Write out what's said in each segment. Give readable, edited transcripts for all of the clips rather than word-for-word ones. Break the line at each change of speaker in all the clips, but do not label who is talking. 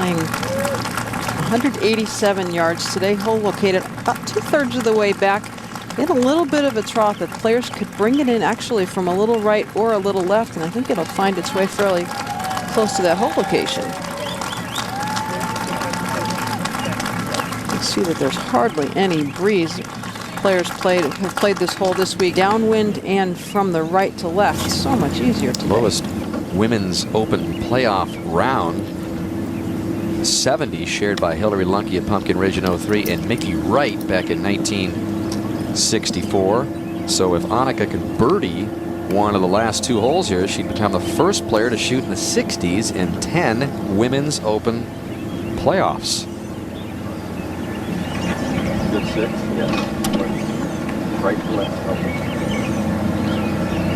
playing 187 yards today. Hole located about 2/3 of the way back. In a little bit of a trough that players could bring it in actually from a little right or a little left, and I think it'll find its way fairly close to that hole location. You see that there's hardly any breeze. Players have played this hole this week downwind and from the right to left. So much easier today.
Lowest women's open playoff round, 70, shared by Hillary Lunke at Pumpkin Ridge in 03 and Mickey Wright back in 1964. So if Annika can birdie one of the last two holes here, she'd become the first player to shoot in the 60s in 10 women's open playoffs.
Good six, yeah. Right to left. Okay.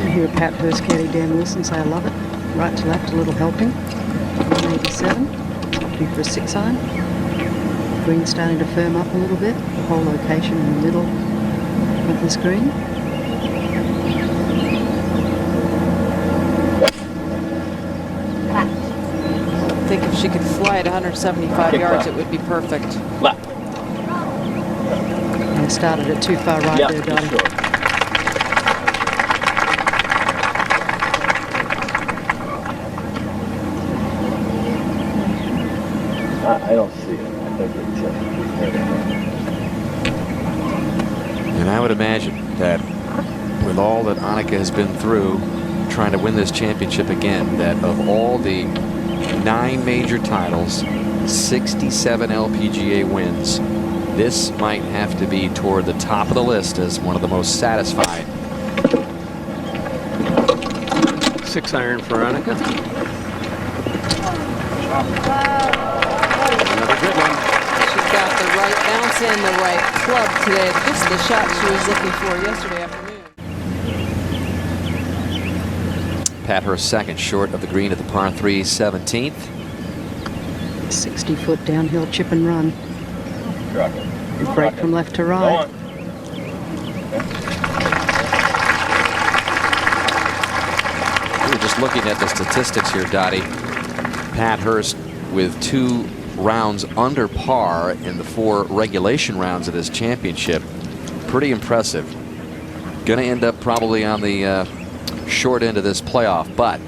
You hear Pat Hurst, caddy Dan Wilson say, I love it. Right to left, a little helping. 187. Due for a 6-iron. Green starting to firm up a little bit. The whole location in the middle of the screen.
I think if she could fly at 175 yards, it would be perfect.
Left.
And started it too far right there, Dottie.
Sure. I don't see it. I think it's
And I would imagine that with all that Annika has been through trying to win this championship again, that of all the 9 major titles, 67 LPGA wins, this might have to be toward the top of the list as one of the most satisfying.
6-iron for Annika.
Another good one.
She's got the right bounce and the right club today. Just the shot she was looking for yesterday afternoon.
Pat Hurst second, short of the green at the par 3 17th.
60-foot downhill chip and run. You break from left to right.
We were just looking at the statistics here, Dottie. Pat Hurst with 2 rounds under par in the 4 regulation rounds of this championship. Pretty impressive. Going to end up probably on the short end of this playoff, but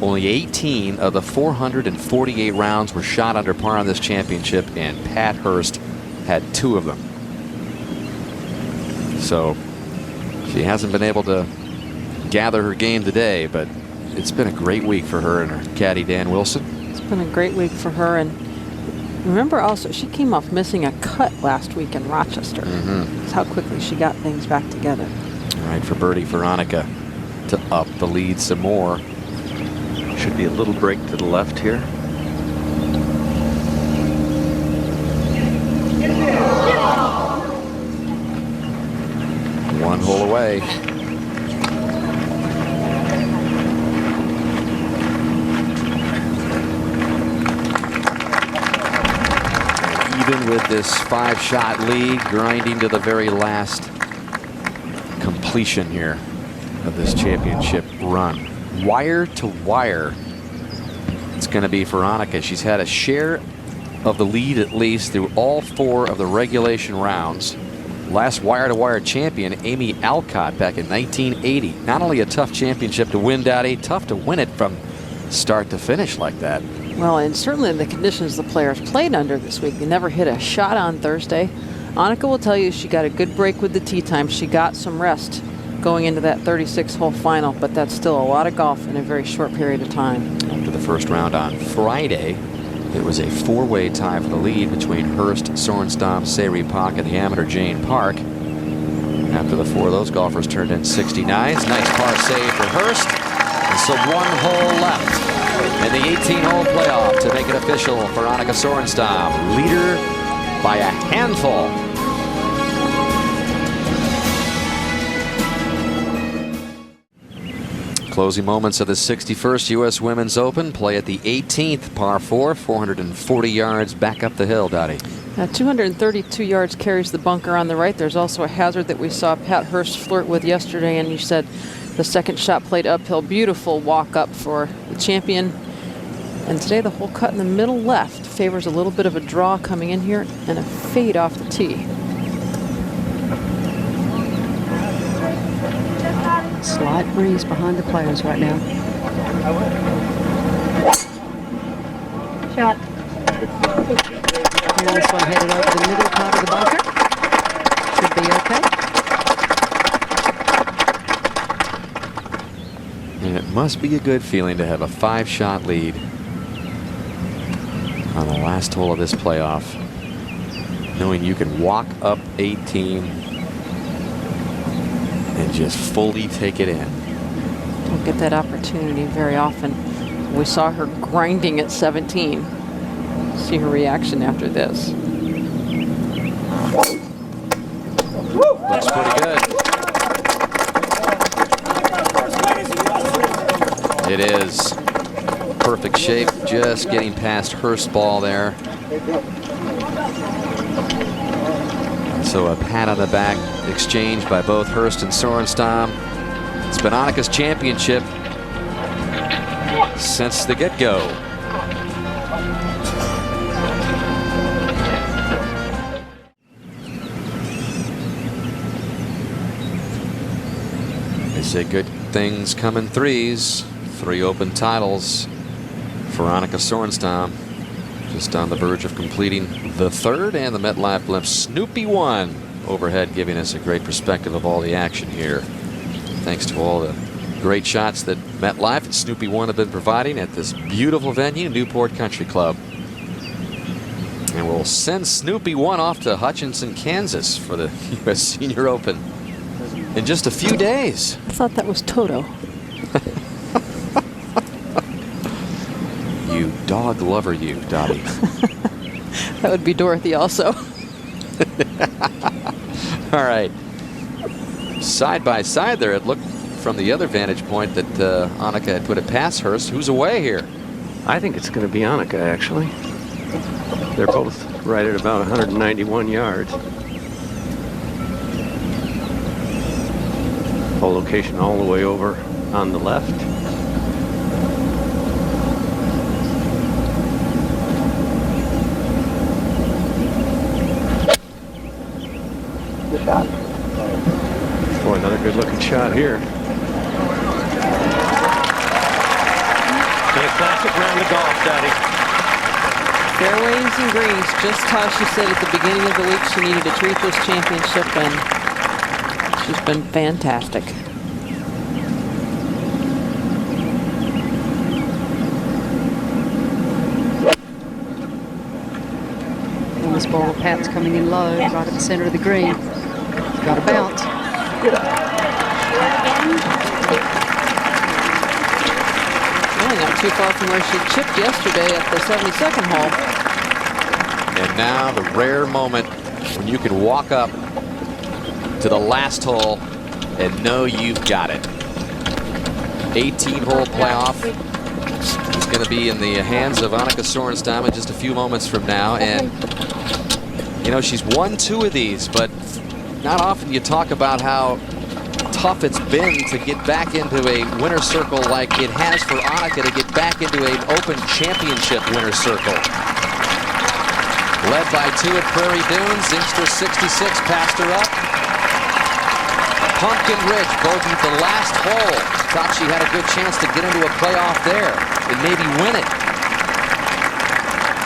only 18 of the 448 rounds were shot under par on this championship, and Pat Hurst had 2 of them. So she hasn't been able to gather her game today, but it's been a great week for her and her caddy Dan Wilson.
It's been a great week for her, and remember also she came off missing a cut last week in Rochester. That's how quickly she got things back together.
All right, for birdie for Annika to up the lead some more.
Should be a little break to the left here.
One hole away. Even with this 5-shot lead, grinding to the very last completion here of this championship run. Wire to wire it's going to be for Annika. She's had a share of the lead at least through all 4 of the regulation rounds. Last wire-to-wire champion, Amy Alcott, back in 1980. Not only a tough championship to win, Dottie, tough to win it from start to finish like that.
Well, and certainly the conditions the players played under this week. They never hit a shot on Thursday. Annika will tell you she got a good break with the tee time. She got some rest going into that 36-hole final, but that's still a lot of golf in a very short period of time.
After the first round on Friday, it was a 4-way tie for the lead between Hurst, Sorenstam, Sayri Pak, and the amateur Jane Park. After the 4 of those golfers turned in 69s. Nice par save for Hurst. And so 1 hole left in the 18-hole playoff to make it official for Annika Sorenstam. Leader by a handful. Closing moments of the 61st U.S. Women's Open. Play at the 18th par 4, 440 yards back up the hill, Dottie.
232 yards carries the bunker on the right. There's also a hazard that we saw Pat Hurst flirt with yesterday, and you said the second shot played uphill. Beautiful walk up for the champion. And today the hole cut in the middle left favors a little bit of a draw coming in here and a fade off the tee.
Slight breeze behind the players right now.
Shot.
Now this one headed over the middle part of the bunker. Should be okay.
And it must be a good feeling to have a 5-shot lead on the last hole of this playoff, knowing you can walk up 18 and just fully take it in.
Don't get that opportunity very often. We saw her grinding at 17. See her reaction after this.
Looks pretty good. It is perfect shape, just getting past Hurst's ball there. So a pat on the back exchange by both Hurst and Sorenstam. It's been Annika's championship since the get-go. They say good things come in threes. 3 open titles for Annika Sorenstam. Just on the verge of completing the 3rd, and the MetLife blimp Snoopy 1 overhead, giving us a great perspective of all the action here. Thanks to all the great shots that MetLife and Snoopy 1 have been providing at this beautiful venue, Newport Country Club. And we'll send Snoopy 1 off to Hutchinson, Kansas for the U.S. Senior Open in just a few days.
I thought that was Toto.
You dog lover, you, Dottie.
That would be Dorothy also.
All right. Side by side there, it looked from the other vantage point that Annika had put it past Hurst. Who's away here?
I think it's going to be Annika, actually. They're both right at about 191 yards. Hole location all the way over on the left.
Good shot.
Boy, another good-looking shot here. And a classic round of golf, Dottie.
Fairways and greens, just how she said at the beginning of the week she needed to treat this championship, and she's been fantastic.
And this ball of Pat's coming in low, right at the center of the green. Got to bounce.
Really not too far from where she chipped yesterday at the 72nd hole.
And now the rare moment when you can walk up to the last hole and know you've got it. 18-hole playoff is going to be in the hands of Annika Sorenstam in just a few moments from now. And, you know, she's won 2 of these, but not often you talk about how tough it's been to get back into a winner's circle like it has for Annika to get back into an Open Championship winner's circle. Led by 2 at Prairie Dunes, Inkster 66 passed her up. Pumpkin Ridge bogeyed the last hole. Thought she had a good chance to get into a playoff there and maybe win it.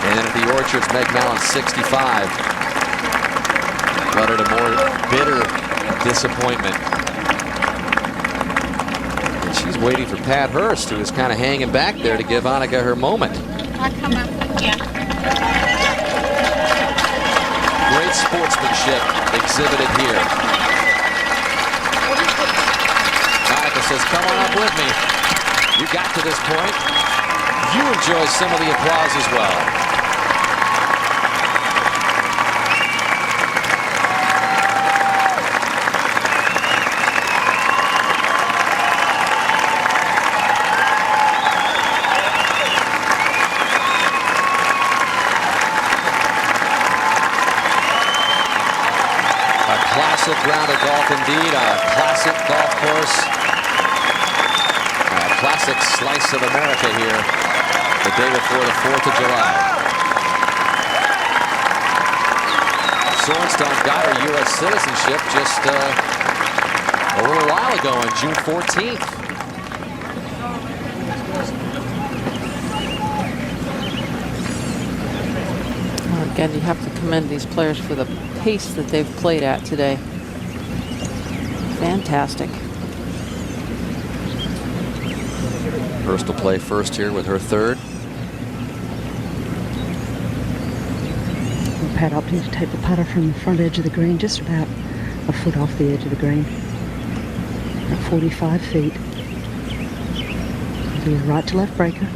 And then at the Orchards, Meg Mallon 65. Uttered a more bitter disappointment. And she's waiting for Pat Hurst, who is kind of hanging back there to give Annika her moment.
I'll come up with you.
Great sportsmanship exhibited here. Annika says, come on up with me. You got to this point. You enjoy some of the applause as well. Classic round of golf indeed, a classic golf course, a classic slice of America here the day before the 4th of July. Sorenstad got her U.S. citizenship just a little while ago on June 14th.
Well, again, you have to commend these players for the pace that they've played at today. Fantastic.
Hurst will play first here with her third.
Pat opting to take the putter from the front edge of the green, just about a foot off the edge of the green. At 45 feet. It'll be a right to left breaker.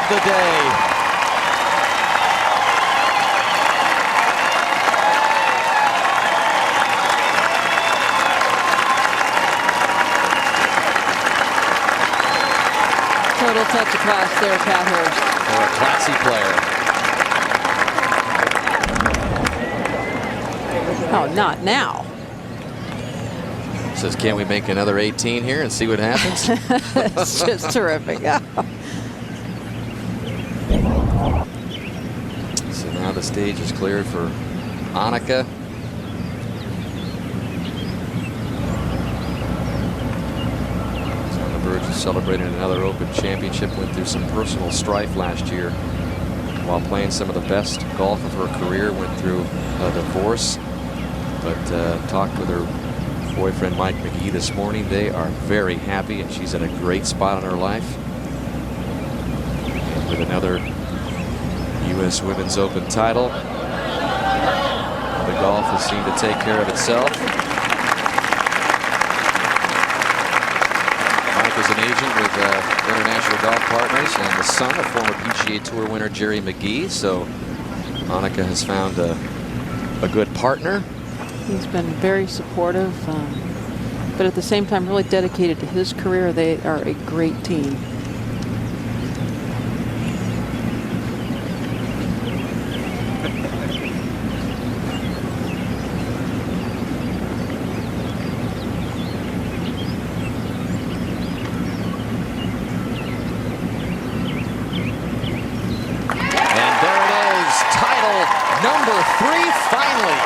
The day.
Total touch of class there, Pat Hurst.
For a classy player.
Oh, not now.
Says, can't we make another 18 here and see what happens?
It's just terrific.
So now the stage is cleared for Annika. She's on the verge of celebrating another Open championship. Went through some personal strife last year while playing some of the best golf of her career. Went through a divorce, but talked with her boyfriend Mike McGee this morning. They are very happy, and she's in a great spot in her life. And with another U.S. Women's Open title, the golf has seemed to take care of itself. Mike is an agent with International Golf Partners and the son of former PGA Tour winner Jerry McGee. So Annika has found a good partner.
He's been very supportive, but at the same time really dedicated to his career. They are a great team.
And there it is, title number 3 finally.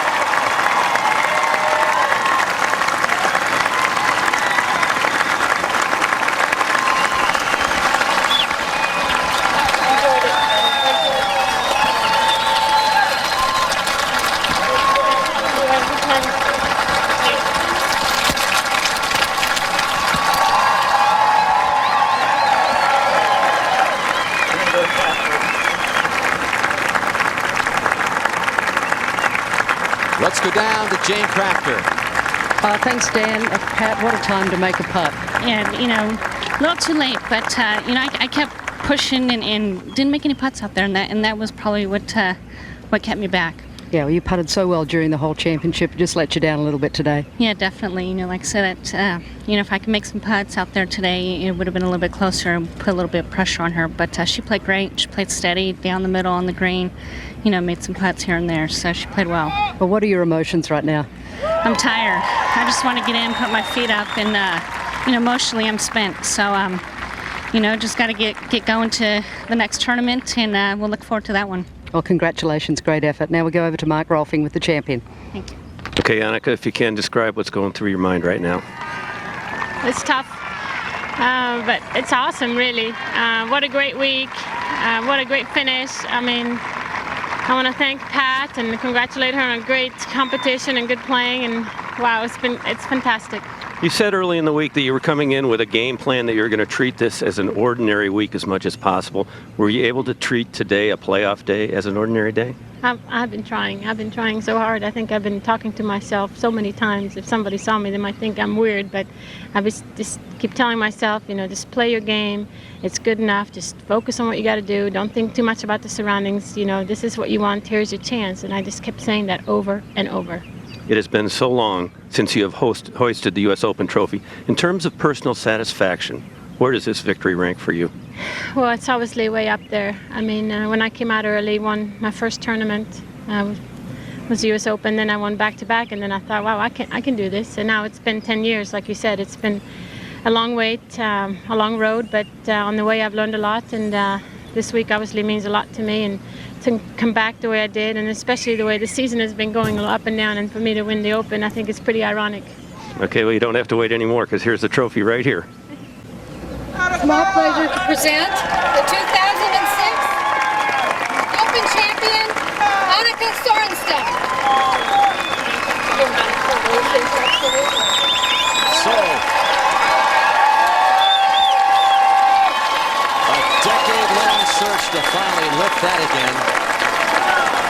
Let's go down to Jane Crafter.
Thanks, Dan. Pat, what a time to make a putt.
Yeah, you know, a little too late, but you know, I kept pushing and didn't make any putts out there, and that was probably what kept me back.
Yeah, well, you putted so well during the whole championship. It just let you down a little bit today.
Yeah, definitely. You know, like I said, you know, if I could make some putts out there today, it would have been a little bit closer and put a little bit of pressure on her. But she played great. She played steady down the middle on the green. You know, made some putts here and there, so she played well.
Well, what are your emotions right now?
I'm tired. I just want to get in, put my feet up, and you know, emotionally I'm spent. So you know, just got to get going to the next tournament, and we'll look forward to that one.
Well, congratulations, great effort. Now we go over to Mark Rolfing with the champion.
Thank you.
Okay, Annika, if you can describe what's going through your mind right now.
It's tough, but it's awesome, really. What a great week. What a great finish. I mean, I want to thank Pat and congratulate her on a great competition and good playing. And wow, it's fantastic.
You said early in the week that you were coming in with a game plan that you were going to treat this as an ordinary week as much as possible. Were you able to treat today, a playoff day, as an ordinary day?
I've been trying. I've been trying so hard. I think I've been talking to myself so many times. If somebody saw me, they might think I'm weird, but I just keep telling myself, you know, just play your game. It's good enough. Just focus on what you got to do. Don't think too much about the surroundings. You know, this is what you want. Here's your chance. And I just kept saying that over and over.
It has been so long since you have hoisted the U.S. Open trophy. In terms of personal satisfaction, where does this victory rank for you?
Well, it's obviously way up there. I mean, when I came out early, won my first tournament, was the U.S. Open. Then I won back-to-back, and then I thought, wow, I can do this. And now it's been 10 years, like you said. It's been a long wait, a long road, but on the way I've learned a lot. And this week obviously means a lot to me. And to come back the way I did, and especially the way the season has been going up and down, and for me to win the Open, I think it's pretty ironic.
Okay, well, you don't have to wait anymore, because here's the trophy right here.
It's my pleasure to present the 2006 Open champion, Annika Sorenstam.
So, a decade-long search to finally lift that again.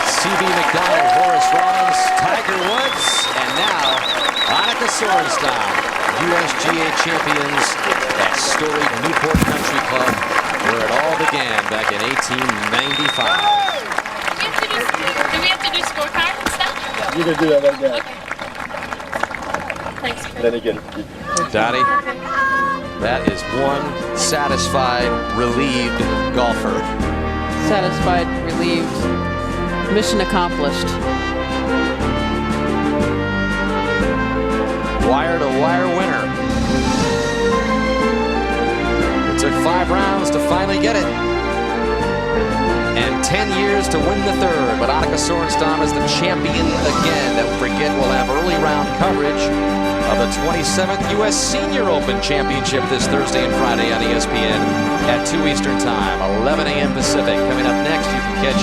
C.B. McDonald, Horace Rawlings, Tiger Woods, and now Annika Sorenstam, USGA champions at storied Newport Country Club, where it all began back in 1895.
Do we have to do scorecard and stuff?
You can do that right now.
Thanks.
Then you get it.
Dottie, that is one satisfied, relieved golfer.
Satisfied, relieved, mission accomplished. Wire-to-wire winner. It took 5 rounds to finally get it. And 10 years to win the third. But Annika Sorenstam is the champion again. Don't forget, we'll have early round coverage of the 27th U.S. Senior Open Championship this Thursday and Friday on ESPN at 2 Eastern Time, 11 a.m. Pacific. Coming up next, you can catch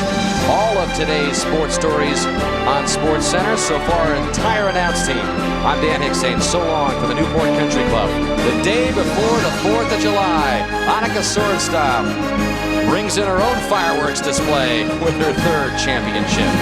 all of today's sports stories on Sports Center. So far, our entire announce team. I'm Dan Hicks saying so long for the Newport Country Club. The day before the 4th of July, Annika Sorenstam brings in her own fireworks display with her third championship.